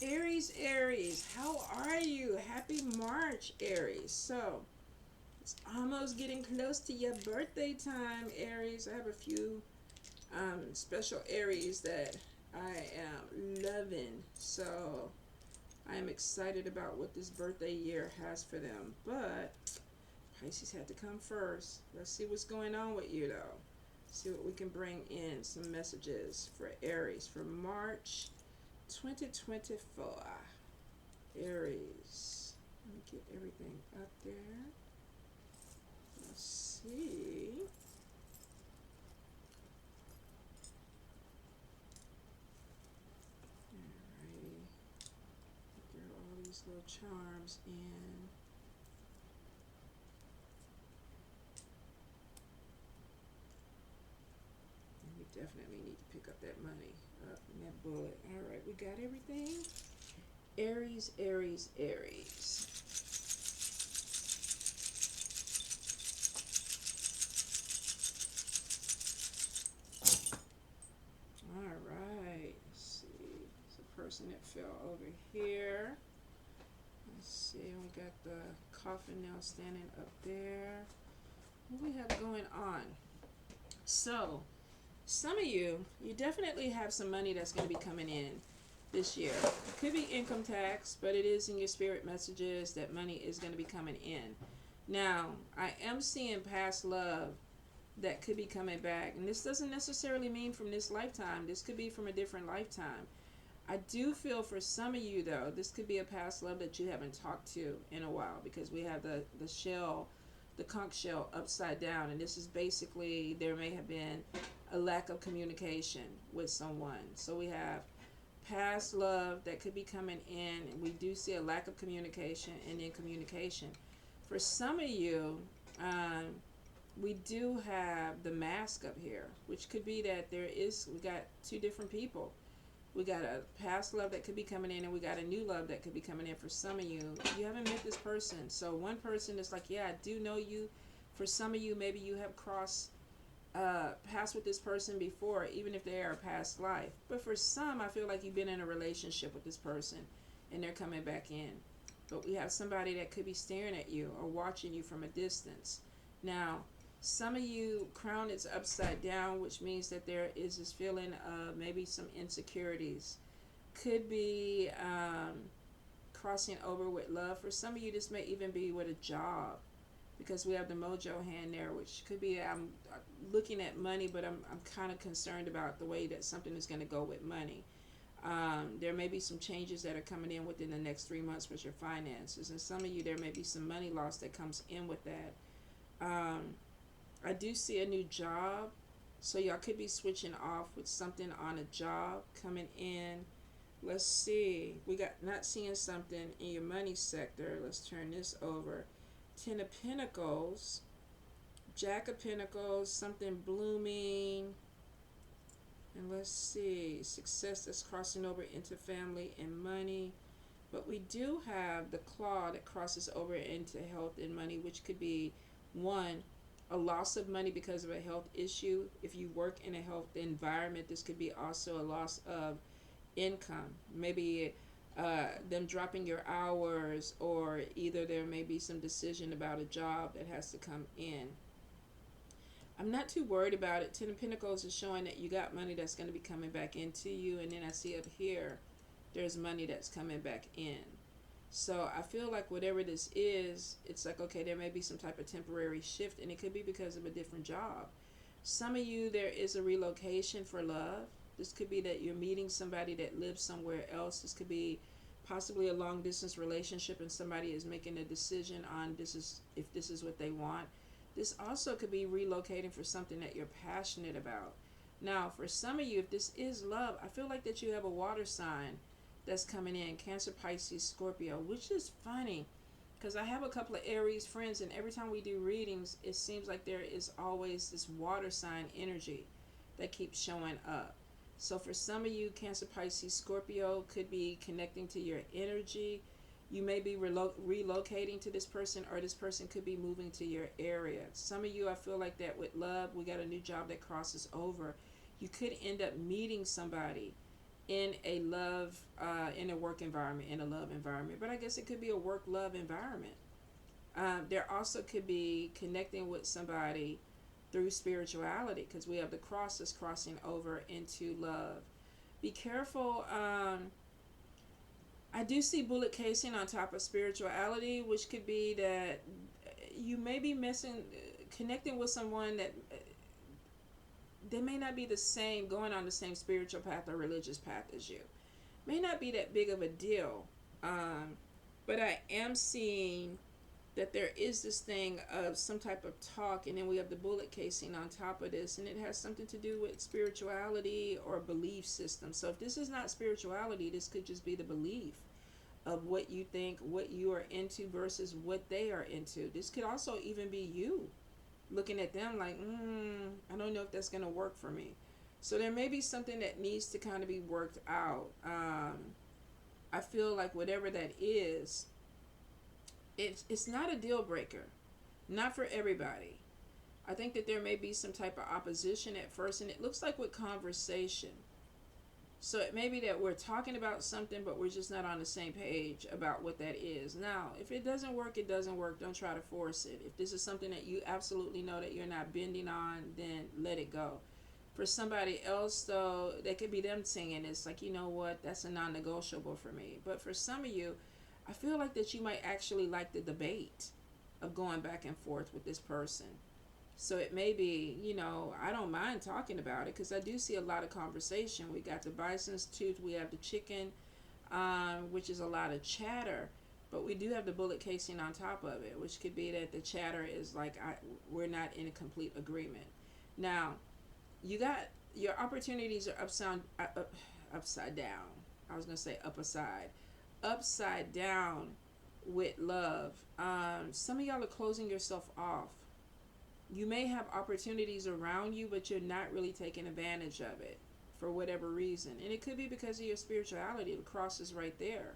Aries, Aries, how are you? Happy March, Aries. So, it's almost getting close to your birthday time, Aries. I have a few special Aries that I am loving. So, I am excited about what this birthday year has for them. But, Pisces had to come first. Let's see what's going on with you, though. See what we can bring in. Some messages for Aries for March 2024. Aries. Let me get everything up there. Let's see. Alrighty. Throw all these little charms in. And we definitely need to pick up that money. Up in that bullet. Alright, we got everything. Aries, Aries, Aries. Alright, let's see. It's a person that fell over here. Let's see, we got the coffin now standing up there. What we have going on? So, some of you definitely have some money that's going to be coming in this year. It could be income tax, but it is in your spirit messages that money is going to be coming in. Now, I am seeing past love that could be coming back. And this doesn't necessarily mean from this lifetime. This could be from a different lifetime. I do feel for some of you, though, this could be a past love that you haven't talked to in a while, because we have the shell, the conch shell upside down. And this is basically, there may have been a lack of communication with someone. So we have past love that could be coming in, and we do see a lack of communication and then communication. For some of you, we do have the mask up here, which could be that we got two different people. We got a past love that could be coming in, and we got a new love that could be coming in. For some of you, you haven't met this person. So one person is like, yeah, I do know you. For some of you, maybe you have crossed paths with this person before, even if they are a past life. But for some, I feel like you've been in a relationship with this person, and they're coming back in. But we have somebody that could be staring at you or watching you from a distance. Now, some of you, crown is upside down, which means that there is this feeling of maybe some insecurities. Could be crossing over with love. For some of you, this may even be with a job, because we have the mojo hand there, which could be, I'm looking at money, but I'm kind of concerned about the way that something is going to go with money. There may be some changes that are coming in within the next 3 months with your finances. And some of you, there may be some money loss that comes in with that. I do see a new job, so y'all could be switching off with something on a job coming in. Let's see, we got not seeing something in your money sector. Let's turn this over. 10 of Pentacles, Jack of Pentacles, something blooming. And let's see, success that's crossing over into family and money. But we do have the claw that crosses over into health and money, which could be, one, a loss of money because of a health issue. If you work in a health environment, this could be also a loss of income. Maybe them dropping your hours, or either there may be some decision about a job that has to come in. I'm not too worried about it. 10 of Pentacles is showing that you got money that's going to be coming back into you. And then I see up here, there's money that's coming back in. So I feel like whatever this is, it's like, okay, there may be some type of temporary shift, and it could be because of a different job. Some of you, there is a relocation for love. This could be that you're meeting somebody that lives somewhere else. This could be possibly a long distance relationship, and somebody is making a decision on if this is what they want. This also could be relocating for something that you're passionate about. Now, for some of you, if this is love, I feel like that you have a water sign that's coming in, Cancer, Pisces, Scorpio, which is funny because I have a couple of Aries friends, and every time we do readings, it seems like there is always this water sign energy that keeps showing up. So for some of you, Cancer, Pisces, Scorpio could be connecting to your energy. You may be relocating to this person, or this person could be moving to your area. Some of you, I feel like that with love, we got a new job that crosses over. You could end up meeting somebody in a love, in a work environment, in a love environment. But I guess it could be a work love environment. There also could be connecting with somebody through spirituality, because we have the cross that's crossing over into love. Be careful. I do see bullet casing on top of spirituality, which could be that you may be connecting with someone that they may not be the same, going on the same spiritual path or religious path as you. May not be that big of a deal. But I am seeing that there is this thing of some type of talk, and then we have the bullet casing on top of this, and it has something to do with spirituality or belief system. So if this is not spirituality, this could just be the belief of what you think, what you are into versus what they are into. This could also even be you looking at them like, I don't know if that's going to work for me. So there may be something that needs to kind of be worked out. I feel like whatever that is, it's not a deal breaker, not for everybody. I think that there may be some type of opposition at first, and it looks like with conversation. So it may be that we're talking about something, but we're just not on the same page about what that is. Now, if it doesn't work, it doesn't work. Don't try to force it. If this is something that you absolutely know that you're not bending on, then let it go. For somebody else, though, that could be them saying it's like, you know what, that's a non-negotiable for me. But for some of you, I feel like that you might actually like the debate of going back and forth with this person. So it may be, I don't mind talking about it, because I do see a lot of conversation. We got the bison's tooth, we have the chicken, which is a lot of chatter. But we do have the bullet casing on top of it, which could be that the chatter is like, we're not in a complete agreement. Now, you got your opportunities are upside down. I was going to say upside down with love. Some of y'all are closing yourself off. You may have opportunities around you, but you're not really taking advantage of it for whatever reason. And it could be because of your spirituality. The cross is right there.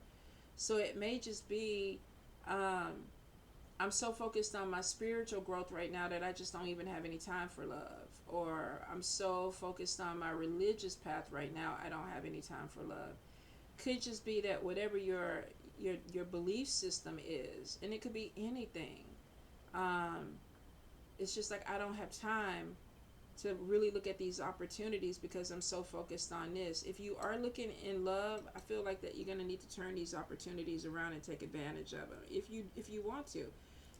So it may just be, I'm so focused on my spiritual growth right now that I just don't even have any time for love. Or I'm so focused on my religious path right now, I don't have any time for love. Could just be that whatever your belief system is, and it could be anything. It's just like, I don't have time to really look at these opportunities because I'm so focused on this. If you are looking in love, I feel like that you're going to need to turn these opportunities around and take advantage of them. If you want to.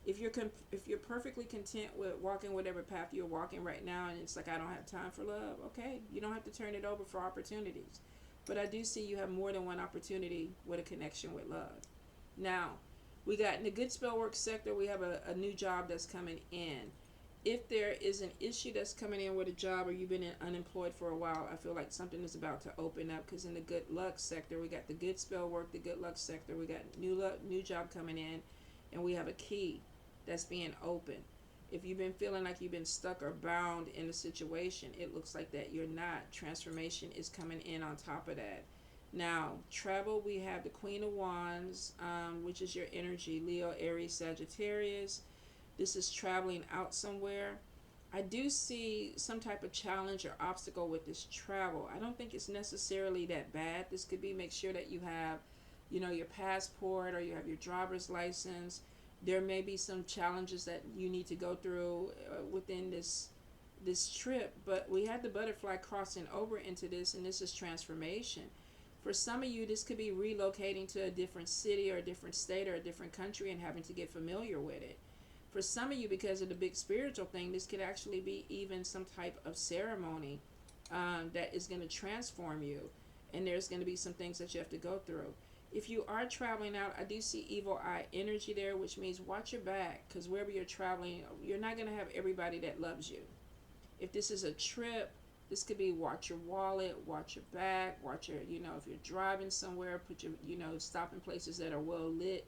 If you're perfectly content with walking whatever path you're walking right now, and it's like, I don't have time for love, okay, you don't have to turn it over for opportunities. But I do see you have more than one opportunity with a connection with love. Now, we got in the good spell work sector, we have a new job that's coming in. If there is an issue that's coming in with a job, or you've been unemployed for a while, I feel like something is about to open up, because in the good luck sector, we got the good spell work, the good luck sector, we got new job coming in, and we have a key that's being open. If you've been feeling like you've been stuck or bound in a situation, it looks like that you're not. Transformation is coming in on top of that. Now, travel, we have the Queen of Wands, which is your energy, Leo, Aries, Sagittarius. This is traveling out somewhere. I do see some type of challenge or obstacle with this travel. I don't think it's necessarily that bad. This could be, make sure that you have, your passport, or you have your driver's license. There may be some challenges that you need to go through within this trip, but we had the butterfly crossing over into this, and this is transformation. For some of you, this could be relocating to a different city or a different state or a different country and having to get familiar with it. For some of you, because of the big spiritual thing, this could actually be even some type of ceremony that is going to transform you, and there's going to be some things that you have to go through. If you are traveling out, I do see evil eye energy there, which means watch your back, because wherever you're traveling, you're not going to have everybody that loves you. If this is a trip, this could be watch your wallet, watch your back, watch your, if you're driving somewhere, put your, stop in places that are well lit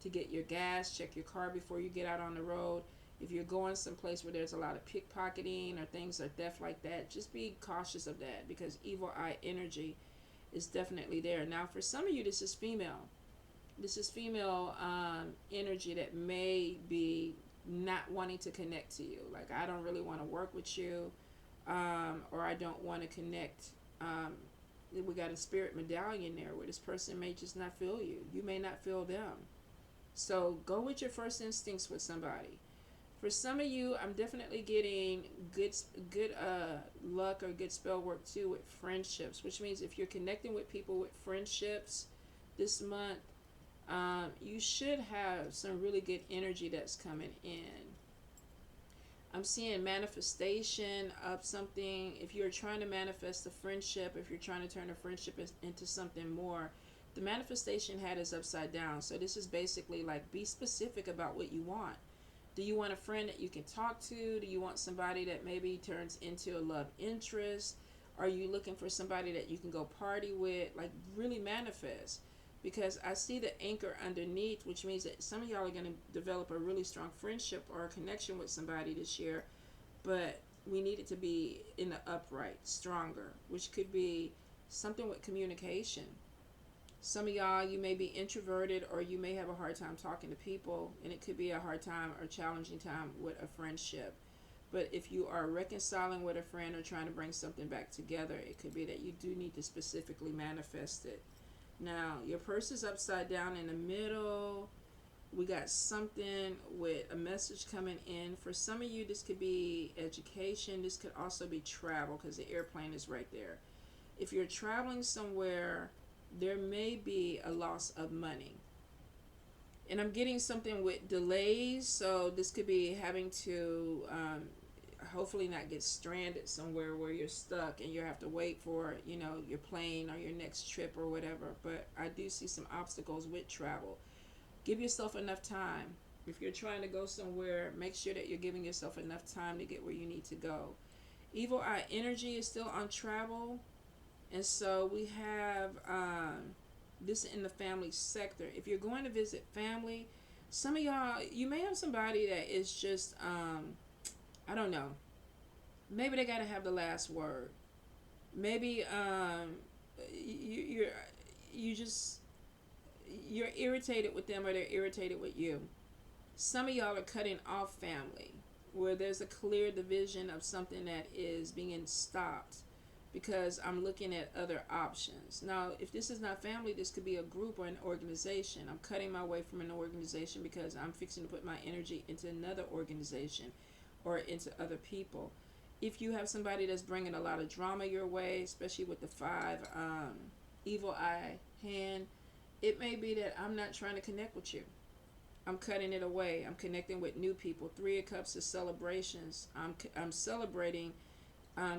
to get your gas, check your car before you get out on the road. If you're going someplace where there's a lot of pickpocketing or things or theft like that, just be cautious of that, because evil eye energy is definitely there. Now, for some of you, this is female. This is female energy that may be not wanting to connect to you. Like, I don't really want to work with you, or I don't want to connect We got a spirit medallion there where this person may just not feel you. You may not feel them. So go with your first instincts with somebody. For some of you, I'm definitely getting good luck or good spell work too with friendships, which means if you're connecting with people with friendships this month, you should have some really good energy that's coming in. I'm seeing manifestation of something. If you're trying to manifest a friendship, if you're trying to turn a friendship into something more, the manifestation hat is upside down. So this is basically like, be specific about what you want. Do you want a friend that you can talk to? Do you want somebody that maybe turns into a love interest? Are you looking for somebody that you can go party with? Like, really manifest. Because I see the anchor underneath, which means that some of y'all are going to develop a really strong friendship or a connection with somebody this year. But we need it to be in the upright, stronger, which could be something with communication. Some of y'all, you may be introverted, or you may have a hard time talking to people, and it could be a hard time or challenging time with a friendship. But if you are reconciling with a friend or trying to bring something back together, it could be that you do need to specifically manifest it. Now, your purse is upside down in the middle. We got something with a message coming in. For some of you, this could be education. This could also be travel, because the airplane is right there. If you're traveling somewhere, there may be a loss of money. And I'm getting something with delays. So this could be having to hopefully not get stranded somewhere where you're stuck and you have to wait for, your plane or your next trip or whatever. But I do see some obstacles with travel. Give yourself enough time. If you're trying to go somewhere, make sure that you're giving yourself enough time to get where you need to go. Evil eye energy is still on travel. And so we have this in the family sector. If you're going to visit family, some of y'all, you may have somebody that is just, I don't know. Maybe they got to have the last word. Maybe you're irritated with them, or they're irritated with you. Some of y'all are cutting off family, where there's a clear division of something that is being stopped, because I'm looking at other options. Now, if this is not family, this could be a group or an organization. I'm cutting my way from an organization because I'm fixing to put my energy into another organization or into other people. If you have somebody that's bringing a lot of drama your way, especially with the 5 evil eye hand, it may be that I'm not trying to connect with you. I'm cutting it away. I'm connecting with new people. 3 of Cups is celebrations. I'm celebrating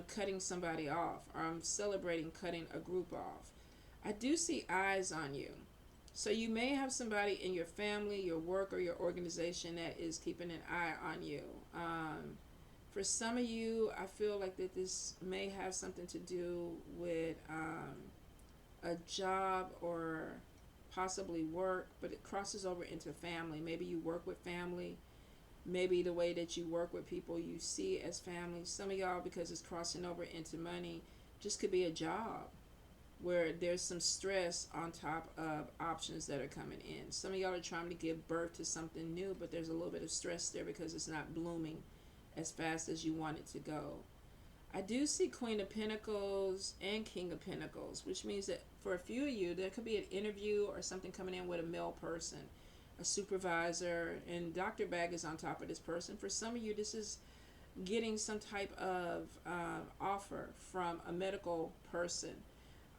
cutting somebody off, or I'm celebrating cutting a group off. I do see eyes on you. So you may have somebody in your family, your work, or your organization that is keeping an eye on you. For some of you, I feel like that this may have something to do with a job or possibly work, but it crosses over into family. Maybe you work with family. Maybe the way that you work with people you see as family. Some of y'all, because it's crossing over into money, just could be a job where there's some stress on top of options that are coming in. Some of y'all are trying to give birth to something new, but there's a little bit of stress there because it's not blooming as fast as you want it to go. I do see Queen of Pentacles and King of Pentacles, which means that for a few of you, there could be an interview or something coming in with a male person, a supervisor, and Dr. Bag is on top of this person. For some of you, this is getting some type of offer from a medical person.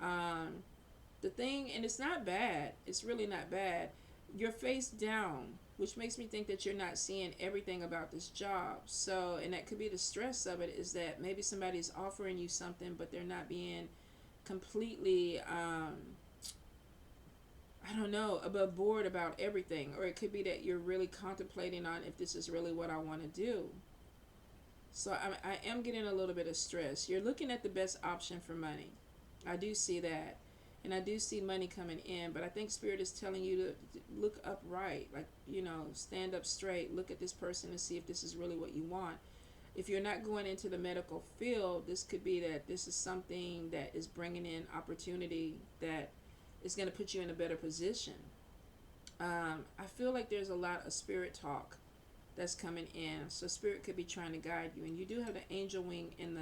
The thing, and it's not bad, it's really not bad, you're face down, which makes me think that you're not seeing everything about this job. So, and that could be the stress of it, is that maybe somebody's offering you something, but they're not being completely I don't know, above board about everything. Or it could be that you're really contemplating on if this is really what I want to do. So I am getting a little bit of stress. You're looking at the best option for money. I do see that. And I do see money coming in. But I think Spirit is telling you to look upright. Like, stand up straight. Look at this person and see if this is really what you want. If you're not going into the medical field, this could be that this is something that is bringing in opportunity that is going to put you in a better position. I feel like there's a lot of spirit talk that's coming in. So Spirit could be trying to guide you. And you do have the angel wing in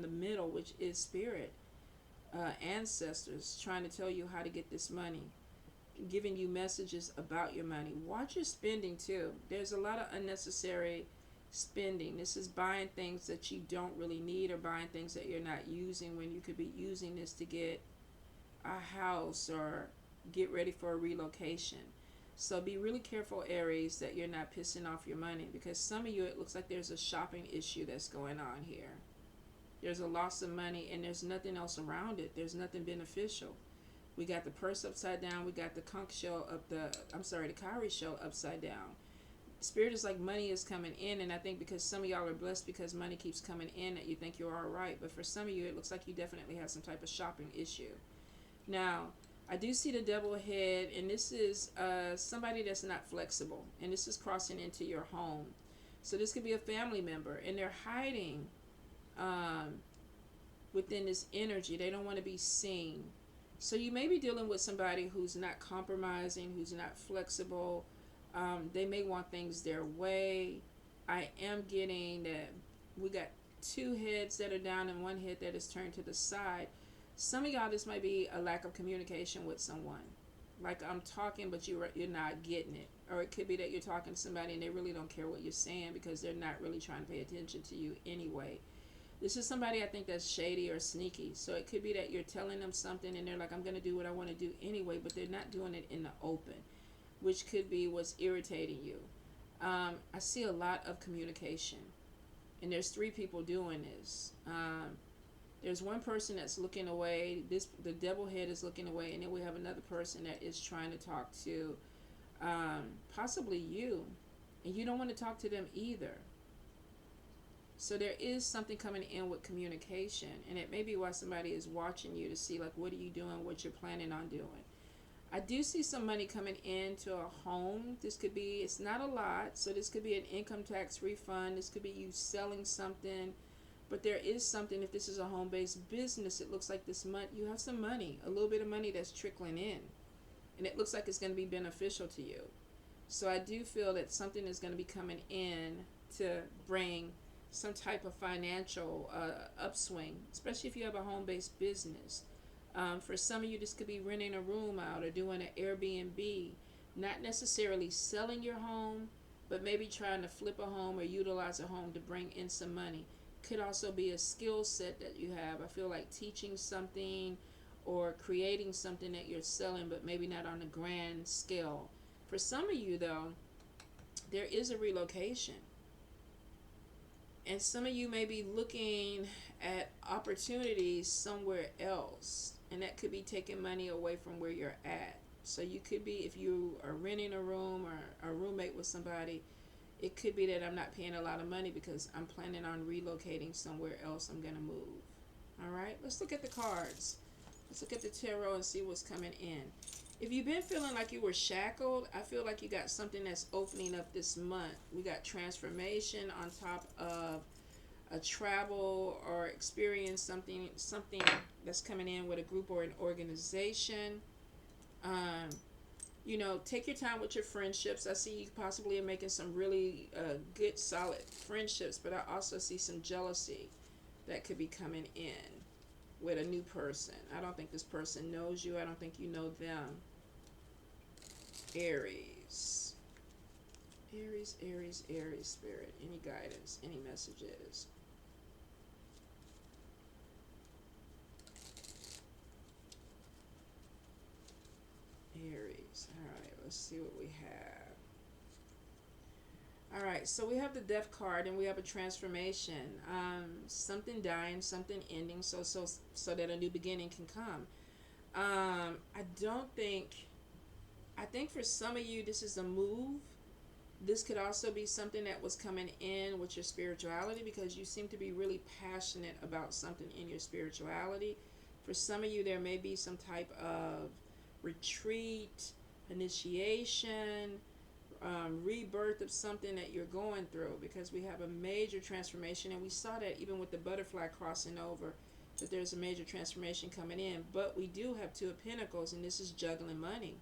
the middle, which is Spirit. ancestors trying to tell you how to get this money, giving you messages about your money. Watch your spending too. There's a lot of unnecessary spending. This is buying things that you don't really need, or buying things that you're not using when you could be using this to get a house or get ready for a relocation. So be really careful, Aries, that you're not pissing off your money, because some of you, it looks like there's a shopping issue that's going on here. There's a loss of money and there's nothing else around it. There's nothing beneficial. We got the purse upside down. We got the conch shell the cowrie shell upside down. Spirit is like money is coming in, and I think because some of y'all are blessed because money keeps coming in, that you think you're all right. But for some of you, it looks like you definitely have some type of shopping issue. Now, I do see the devil head, and this is somebody that's not flexible, and this is crossing into your home. So this could be a family member, and they're hiding within this energy. They don't want to be seen. So you may be dealing with somebody who's not compromising, who's not flexible. They may want things their way. I am getting that we got two heads that are down and one head that is turned to the side. Some of y'all, this might be a lack of communication with someone. Like, I'm talking, but you're not getting it. Or it could be that you're talking to somebody and they really don't care what you're saying because they're not really trying to pay attention to you anyway. This is somebody I think that's shady or sneaky. So it could be that you're telling them something and they're like, I'm going to do what I want to do anyway, but they're not doing it in the open, which could be what's irritating you. I see a lot of communication, and there's three people doing this. There's one person that's looking away. The devil head is looking away, and then we have another person that is trying to talk to possibly you, and you don't want to talk to them either. So there is something coming in with communication, and it may be why somebody is watching you to see, like, what are you doing, what you're planning on doing. I do see some money coming into a home. This could be, it's not a lot, so this could be an income tax refund. This could be you selling something, but there is something. If this is a home-based business, it looks like this month you have some money, a little bit of money that's trickling in, and it looks like it's going to be beneficial to you. So I do feel that something is going to be coming in to bring some type of financial upswing, especially if you have a home-based business. For some of you, this could be renting a room out or doing an Airbnb, not necessarily selling your home, but maybe trying to flip a home or utilize a home to bring in some money. Could also be a skill set that you have. I feel like teaching something or creating something that you're selling, but maybe not on a grand scale. For some of you, though, there is a relocation. And some of you may be looking at opportunities somewhere else, and that could be taking money away from where you're at. So you could be, if you are renting a room or a roommate with somebody, it could be that I'm not paying a lot of money because I'm planning on relocating somewhere else. I'm going to move. All right, let's look at the cards. Let's look at the tarot and see what's coming in. If you've been feeling like you were shackled, I feel like you got something that's opening up this month. We got transformation on top of a travel or experience, something that's coming in with a group or an organization. Take your time with your friendships. I see you possibly are making some really good, solid friendships, but I also see some jealousy that could be coming in with a new person. I don't think this person knows you. I don't think you know them. Aries. Aries, Aries, Aries, Spirit. Any guidance, any messages? Aries. All right, let's see what we have. All right, so we have the Death card, and we have a transformation. Something dying, something ending, so that a new beginning can come. I think for some of you, this is a move. This could also be something that was coming in with your spirituality, because you seem to be really passionate about something in your spirituality. For some of you, there may be some type of retreat, initiation, rebirth of something that you're going through, because we have a major transformation, and we saw that even with the butterfly crossing over, that there's a major transformation coming in. But we do have Two of Pentacles, and this is juggling money.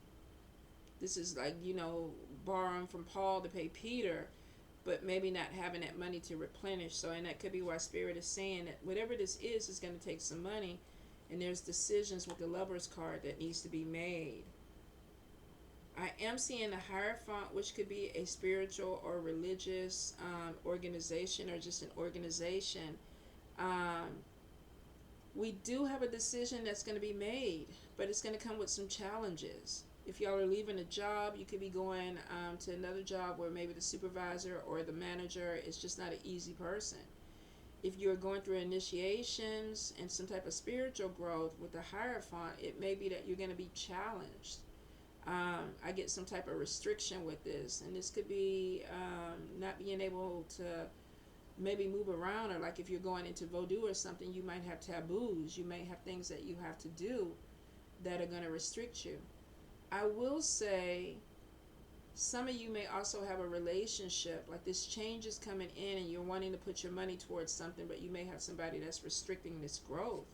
This is like, borrowing from Paul to pay Peter, but maybe not having that money to replenish. So, and that could be why Spirit is saying that whatever this is going to take some money. And there's decisions with the Lovers card that needs to be made. I am seeing the Hierophant, which could be a spiritual or religious organization, or just an organization. Um, we do have a decision that's going to be made, but it's going to come with some challenges. If y'all are leaving a job, you could be going to another job where maybe the supervisor or the manager is just not an easy person. If you're going through initiations and some type of spiritual growth with the Hierophant, it may be that you're going to be challenged. I get some type of restriction with this, and this could be not being able to maybe move around, or like if you're going into Vodou or something, you might have taboos. You may have things that you have to do that are going to restrict you. I will say some of you may also have a relationship, like this change is coming in and you're wanting to put your money towards something, but you may have somebody that's restricting this growth.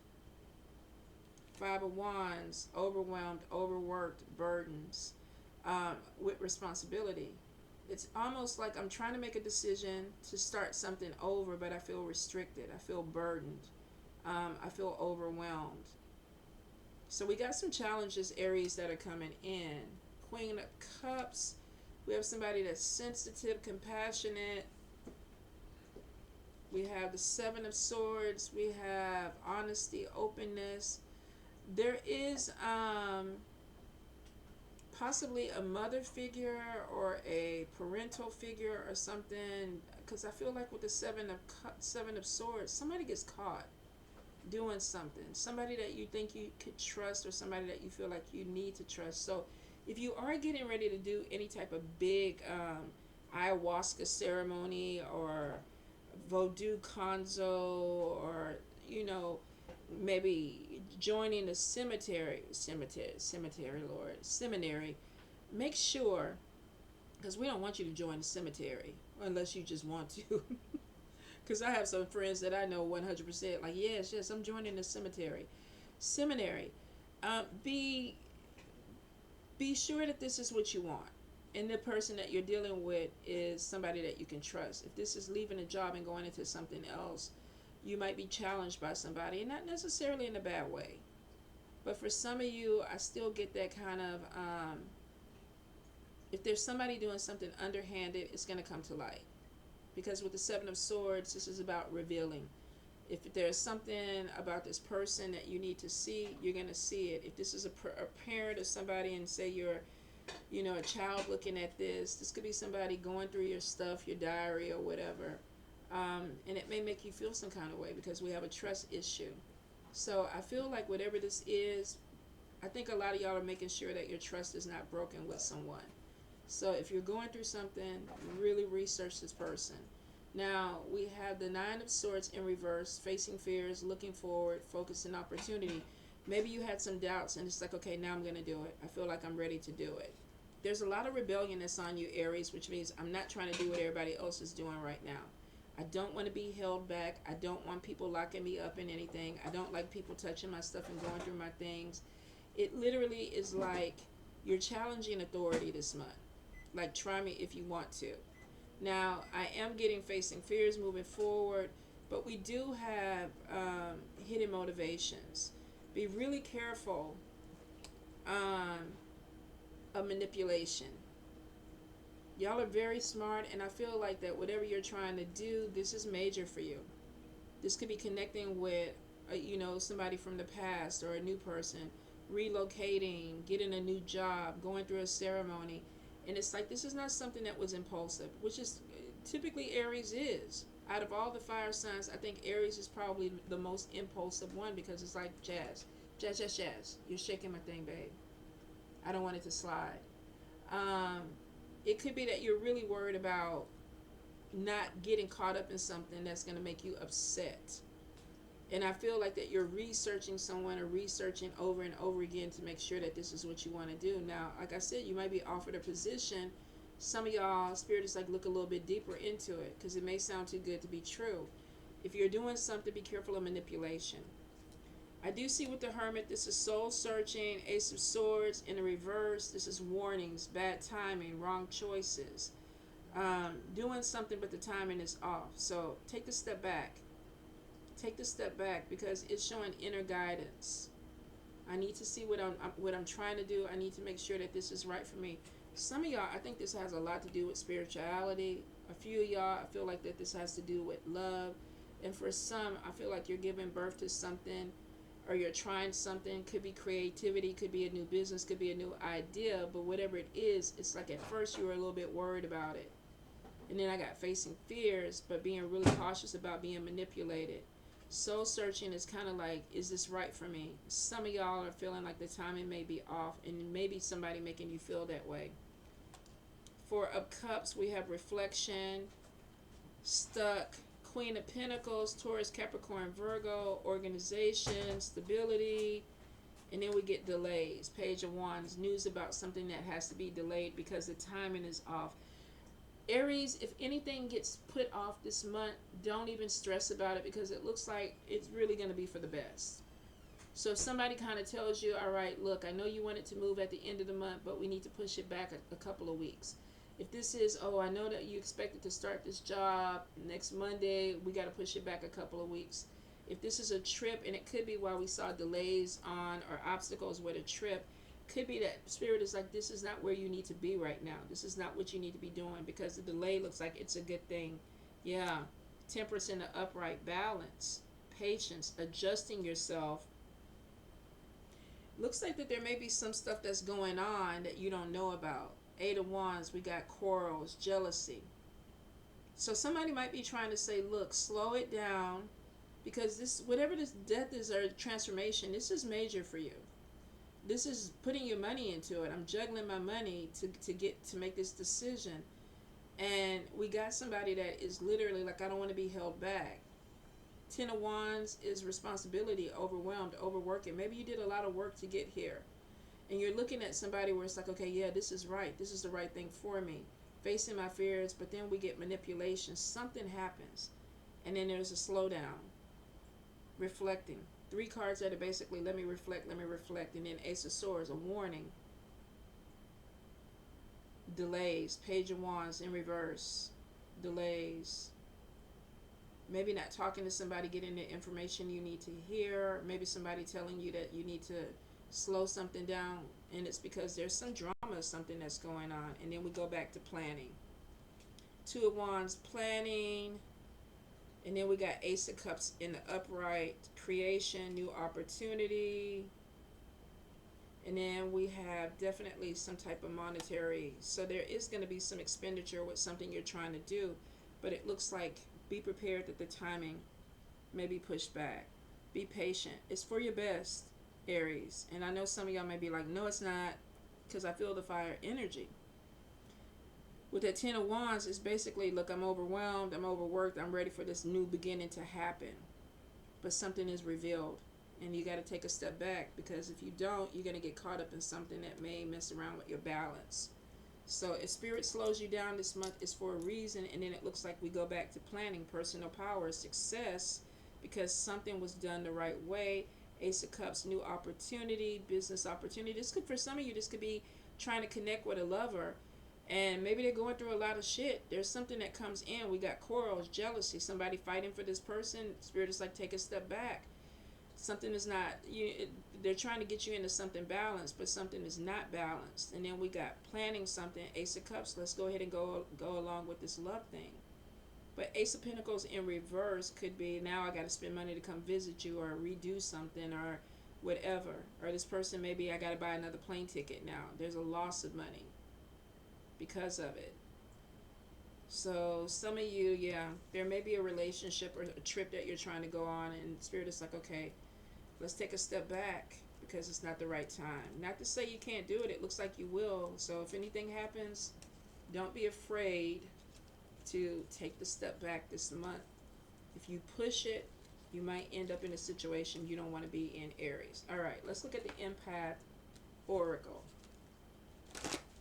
Five of Wands, overwhelmed, overworked, burdens with responsibility. It's almost like I'm trying to make a decision to start something over, but I feel restricted. I feel burdened. I feel overwhelmed. So we got some challenges, Aries, that are coming in. Queen of Cups. We have somebody that's sensitive, compassionate. We have the Seven of Swords. We have honesty, openness. There is possibly a mother figure or a parental figure or something, because I feel like with the Seven of Swords, somebody gets caught doing something. Somebody that you think you could trust, or somebody that you feel like you need to trust. So if you are getting ready to do any type of big ayahuasca ceremony or Vodou Kanzo, or maybe joining the seminary, make sure, because we don't want you to join the cemetery unless you just want to. Because I have some friends that I know 100% like, yes, I'm joining the seminary. Be sure that this is what you want, and the person that you're dealing with is somebody that you can trust. If this is leaving a job and going into something else, you might be challenged by somebody, and not necessarily in a bad way. But for some of you, I still get that kind of, if there's somebody doing something underhanded, it's going to come to light. Because with the Seven of Swords, this is about revealing. If there's something about this person that you need to see, you're going to see it. If this is a parent or somebody, and say you're, a child looking at this could be somebody going through your stuff, your diary or whatever. And it may make you feel some kind of way because we have a trust issue. So I feel like whatever this is, I think a lot of y'all are making sure that your trust is not broken with someone. So if you're going through something, really research this person. Now, we have the Nine of Swords in reverse, facing fears, looking forward, focusing opportunity. Maybe you had some doubts and it's like, okay, now I'm going to do it. I feel like I'm ready to do it. There's a lot of rebellion that's on you, Aries, which means I'm not trying to do what everybody else is doing right now. I don't want to be held back. I don't want people locking me up in anything. I don't like people touching my stuff and going through my things. It literally is like you're challenging authority this month. Like, try me if you want to. Now, I am getting facing fears, moving forward, but we do have hidden motivations. Be really careful of manipulation. Y'all are very smart, and I feel like that whatever you're trying to do, this is major for you. This could be connecting with, somebody from the past or a new person, relocating, getting a new job, going through a ceremony. And it's like, this is not something that was impulsive, which is typically Aries is. Out of all the fire signs, I think Aries is probably the most impulsive one, because it's like jazz. You're shaking my thing, babe. I don't want it to slide. It could be that you're really worried about not getting caught up in something that's going to make you upset. And I feel like that you're researching someone, or researching over and over again to make sure that this is what you want to do. Now, like I said, you might be offered a position. Some of y'all, Spirit is like, look a little bit deeper into it, because it may sound too good to be true. If you're doing something, be careful of manipulation. I do see with the Hermit, this is soul searching, Ace of Swords. In the reverse, this is warnings, bad timing, wrong choices. Doing something but the timing is off. So take a step back. Take the step back because it's showing inner guidance. I need to see what I'm trying to do. I need to make sure that this is right for me. Some of y'all, I think this has a lot to do with spirituality. A few of y'all, I feel like that this has to do with love. And for some, I feel like you're giving birth to something, or you're trying something. Could be creativity, could be a new business, could be a new idea. But whatever it is, it's like at first you were a little bit worried about it. And then I got facing fears, but being really cautious about being manipulated. Soul searching is kind of like, is this right for me? Some of y'all are feeling like the timing may be off, and maybe somebody making you feel that way. Four of Cups, we have reflection, stuck, Queen of Pentacles, Taurus, Capricorn, Virgo, organization, stability, and then we get delays. Page of Wands, news about something that has to be delayed because the timing is off. Aries, if anything gets put off this month, don't even stress about it because it looks like it's really going to be for the best. So if somebody kind of tells you, all right, look, I know you wanted to move at the end of the month, but we need to push it back a couple of weeks. If this is, oh, I know that you expected to start this job next Monday, we got to push it back a couple of weeks. If this is a trip, and it could be why we saw delays on or obstacles with a trip, could be that Spirit is like, this is not where you need to be right now. This is not what you need to be doing because the delay looks like it's a good thing. Yeah. Temperance in the upright, balance, patience, adjusting yourself. Looks like that there may be some stuff that's going on that you don't know about. Eight of Wands, we got quarrels, jealousy. So somebody might be trying to say, look, slow it down because this, whatever this death is or transformation, this is major for you. This is putting your money into it. I'm juggling my money to make this decision. And we got somebody that is literally like, I don't want to be held back. Ten of Wands is responsibility, overwhelmed, overworking. Maybe you did a lot of work to get here. And you're looking at somebody where it's like, okay, yeah, this is right. This is the right thing for me. Facing my fears, but then we get manipulation. Something happens. And then there's a slowdown. Reflecting. Three cards that are basically, let me reflect. And then Ace of Swords, a warning. Delays. Page of Wands in reverse. Delays. Maybe not talking to somebody, getting the information you need to hear. Maybe somebody telling you that you need to slow something down. And it's because there's some drama, something that's going on. And then we go back to planning. Two of Wands, planning. And then we got Ace of Cups in the upright, creation, new opportunity. And then we have definitely some type of monetary. So there is going to be some expenditure with something you're trying to do. But it looks like be prepared that the timing may be pushed back. Be patient. It's for your best, Aries. And I know some of y'all may be like, no, it's not, because I feel the fire energy. With that Ten of Wands, it's basically, look, I'm overwhelmed, I'm overworked, I'm ready for this new beginning to happen. But something is revealed, and you got to take a step back, because if you don't, you're going to get caught up in something that may mess around with your balance. So if Spirit slows you down this month, it's for a reason, and then it looks like we go back to planning, personal power, success, because something was done the right way. Ace of Cups, new opportunity, business opportunity. This could, for some of you, this could be trying to connect with a lover. And maybe they're going through a lot of shit. There's something that comes in. We got quarrels, jealousy, somebody fighting for this person. Spirit is like, take a step back. Something is not, they're trying to get you into something balanced, but something is not balanced. And then we got planning something, Ace of Cups. Let's go ahead and go along with this love thing. But Ace of Pentacles in reverse could be, now I got to spend money to come visit you or redo something or whatever. Or this person, maybe I got to buy another plane ticket now. There's a loss of money because of it. So some of you, yeah, there may be a relationship or a trip that you're trying to go on, and Spirit is like, okay, let's take a step back because it's not the right time. Not to say you can't do it. It looks like you will. So if anything happens, don't be afraid to take the step back this month. If you push it, you might end up in a situation you don't want to be in, Aries. All right, let's look at the Empath Oracle.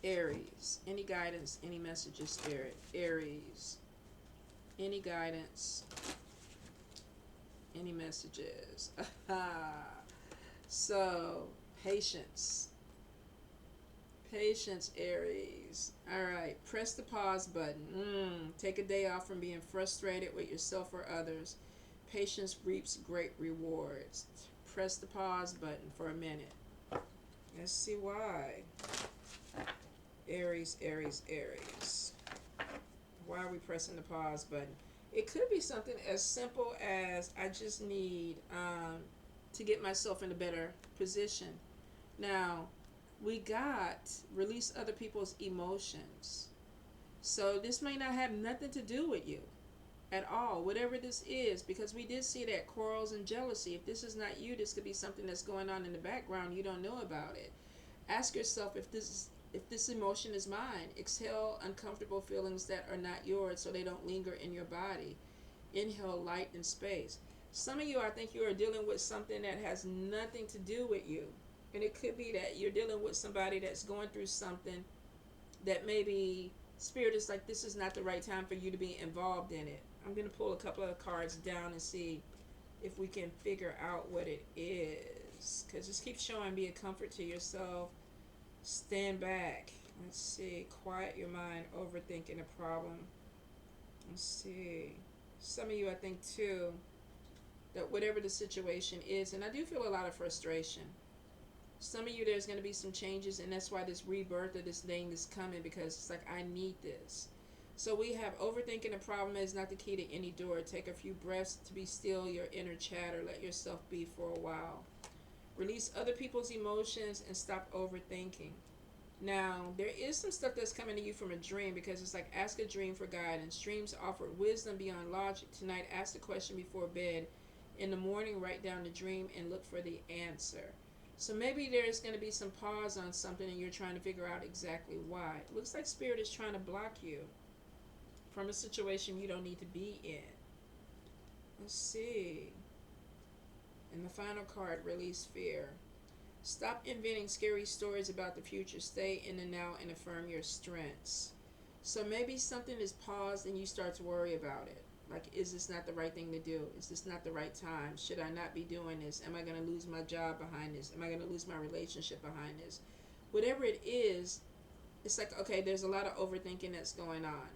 Aries, any guidance, any messages, Spirit? Aries, any guidance, any messages? So, patience. Patience, Aries. All right, press the pause button. Take a day off from being frustrated with yourself or others. Patience reaps great rewards. Press the pause button for a minute. Let's see why. Aries, Aries, Aries. Why are we pressing the pause button? It could be something as simple as I just need to get myself in a better position. Now, we got release other people's emotions. So this may not have nothing to do with you at all, whatever this is, because we did see that quarrels and jealousy. If this is not you, this could be something that's going on in the background. You don't know about it. Ask yourself if this emotion is mine. Exhale uncomfortable feelings that are not yours so they don't linger in your body. Inhale light and space. Some of you, I think you are dealing with something that has nothing to do with you. And it could be that you're dealing with somebody that's going through something that maybe Spirit is like, this is not the right time for you to be involved in it. I'm going to pull a couple of cards down and see if we can figure out what it is. Because this keeps showing, be a comfort to yourself. Stand back. Let's see. Quiet your mind. Overthinking a problem. Let's see. Some of you, I think, too, that whatever the situation is, and I do feel a lot of frustration. Some of you, there's going to be some changes, and that's why this rebirth of this thing is coming, because it's like, I need this. So we have overthinking a problem is not the key to any door. Take a few breaths to be still your inner chatter. Let yourself be for a while. Release other people's emotions and stop overthinking. Now, there is some stuff that's coming to you from a dream, because it's like, ask a dream for guidance. Dreams offer wisdom beyond logic. Tonight, ask the question before bed. In the morning, write down the dream and look for the answer. So maybe there's going to be some pause on something and you're trying to figure out exactly why. It looks like Spirit is trying to block you from a situation you don't need to be in. Let's see. And the final card, release fear. Stop inventing scary stories about the future. Stay in the now and affirm your strengths. So maybe something is paused and you start to worry about it. Like, is this not the right thing to do? Is this not the right time? Should I not be doing this? Am I going to lose my job behind this? Am I going to lose my relationship behind this? Whatever it is, it's like, okay, there's a lot of overthinking that's going on.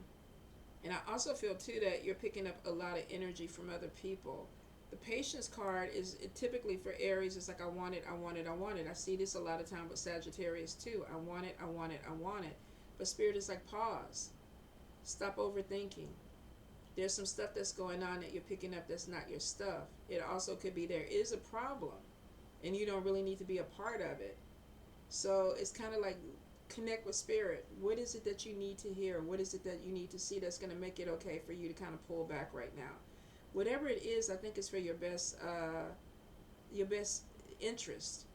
And I also feel, too, that you're picking up a lot of energy from other people. The patience card is typically for Aries. It's like, I want it, I want it, I want it. I see this a lot of time with Sagittarius, too. I want it, I want it, I want it. But Spirit is like, pause. Stop overthinking. There's some stuff that's going on that you're picking up that's not your stuff. It also could be there is a problem and you don't really need to be a part of it. So it's kind of like, connect with Spirit. What is it that you need to hear? What is it that you need to see that's going to make it okay for you to kind of pull back right now? Whatever it is, I think it's for your best interest.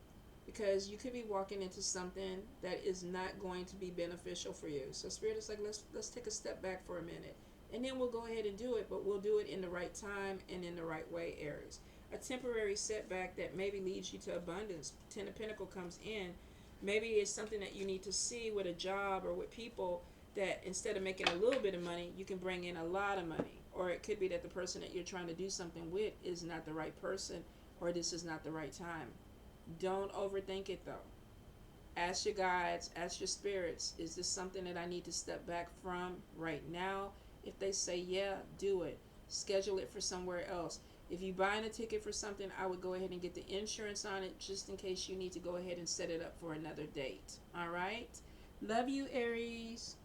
Because you could be walking into something that is not going to be beneficial for you. So Spirit is like, let's take a step back for a minute. And then we'll go ahead and do it, but we'll do it in the right time and in the right way, Aries. A temporary setback that maybe leads you to abundance. Ten of Pentacles comes in. Maybe it's something that you need to see with a job or with people, that instead of making a little bit of money, you can bring in a lot of money. Or it could be that the person that you're trying to do something with is not the right person, or this is not the right time. Don't overthink it, though. Ask your guides, ask your spirits, is this something that I need to step back from right now? If they say yeah, do it. Schedule it for somewhere else. If you're buying a ticket for something, I would go ahead and get the insurance on it, just in case you need to go ahead and set it up for another date. All right? Love you, Aries.